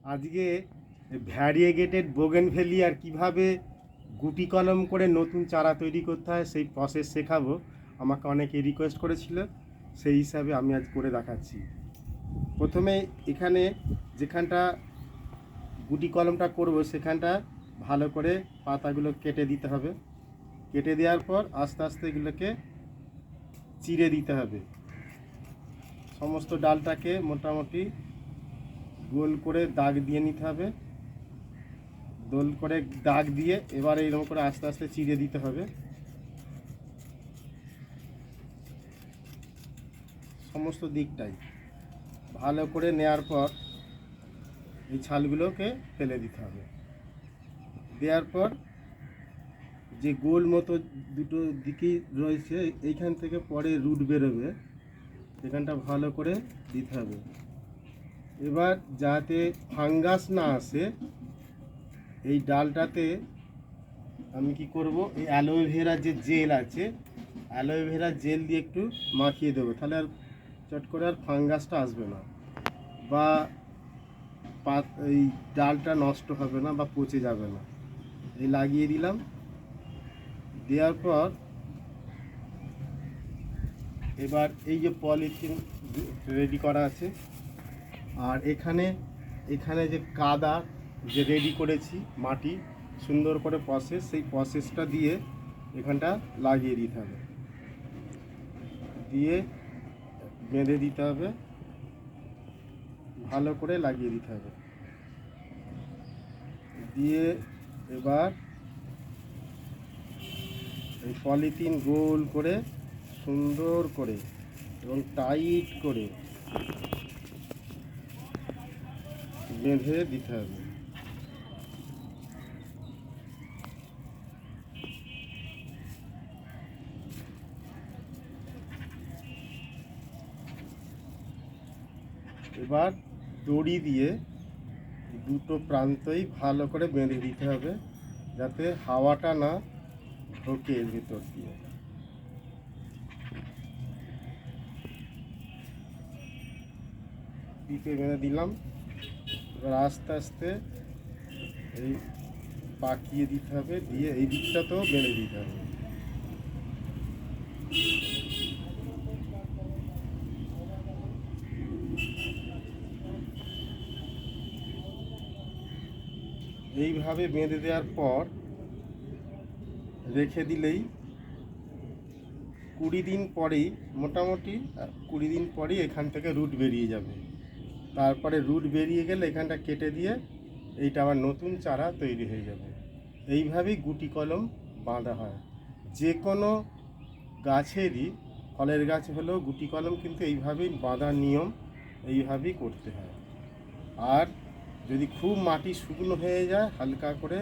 আজকে ভ্যারিয়েগেটেড বোগেনভেলিয়ার কিভাবে গুটি কলম করে নতুন চারা তৈরি করতে হয় সেই প্রসেস শেখাবো। আমাকে অনেকে রিকোয়েস্ট করেছিল, সেই হিসাবে আমি আজ করে দেখাচ্ছি। প্রথমে এখানে যেখানটা গুটি কলমটা করব সেখানটা ভালো করে পাতাগুলো কেটে দিতে হবে। কেটে দেওয়ার পর আস্তে আস্তে এগুলোকে চিরে দিতে হবে। সমস্ত ডালটাকে মোটামুটি গোল করে দাগ দিয়ে নিতে হবে। গোল করে দাগ দিয়ে এবার এইরকম করে আস্তে আস্তে চিড়ে দিতে হবে সমস্ত দিকটাই। ভালো করে নেয়ার পর এই ছালগুলোকে ফেলে দিতে হবে। দেওয়ার পর যে গোল মতো দুটো দিকেই রয়েছে এইখান থেকে পরে রুট বেরোবে, এখানটা ভালো করে দিতে হবে। এবার যাতে ফাঙ্গাস না আসে এই ডালটাতে আমি কি করব, এই অ্যালোভেরা যে জেল আছে অ্যালোভেরা জেল দিয়ে একটু মাখিয়ে দেবো, তাহলে আর চট করে আর ফাঙ্গাসটা আসবে না বা এই ডালটা নষ্ট হবে না বা পচে যাবে না। এই লাগিয়ে দিলাম। দেওয়ার পর এবার এই যে পলিথিন রেডি করা আছে আর এখানে যে কাদা যে রেডি করেছি মাটি সুন্দর করে প্রসেস, সেই প্রসেসটা দিয়ে এখানটা লাগিয়ে দিতে হবে, দিয়ে বেঁধে দিতে হবে, ভালো করে লাগিয়ে দিতে হবে। দিয়ে এবার এই পলিথিন গোল করে সুন্দর করে এবং টাইট করে বেঁধে দিতে হবে। এবার দড়ি দিয়ে দুটো প্রান্তই ভালো করে বেঁধে দিতে হবে যাতে হাওয়াটা না ঢোকে এর ভিতর দিয়ে। পিপে বেঁধে দিলাম। এবার আস্তে আস্তে এই পাকিয়ে দিতে হবে, দিয়ে এই দিকটাতেও বেঁধে দিতে হবে। এইভাবে বেঁধে দেওয়ার পর রেখে দিলেই 20 দিন পরেই মোটামুটি 20 দিন পরেই এখান থেকে রুট বেরিয়ে যাবে। তারপরে রুট বেরিয়ে গেলে এখানটা কেটে দিয়ে এইটা আবার নতুন চারা তৈরি হয়ে যাবে। এইভাবেই গুটি কলম বাঁধা হয়। যে কোনো গাছেরই, ফলের গাছ হলেও গুটি কলম কিন্তু এইভাবেই বাঁধার নিয়ম, এইভাবেই করতে হয়। আর যদি খুব মাটি শুকনো হয়ে যায় হালকা করে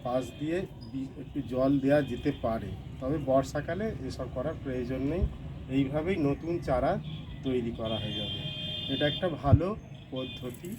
পাশ দিয়ে একটু জল দেওয়া যেতে পারে, তবে বর্ষাকালে এসব করার প্রয়োজন নেই। এইভাবেই নতুন চারা তৈরি করা হয়ে যাবে। এটা একটা ভালো পদ্ধতি।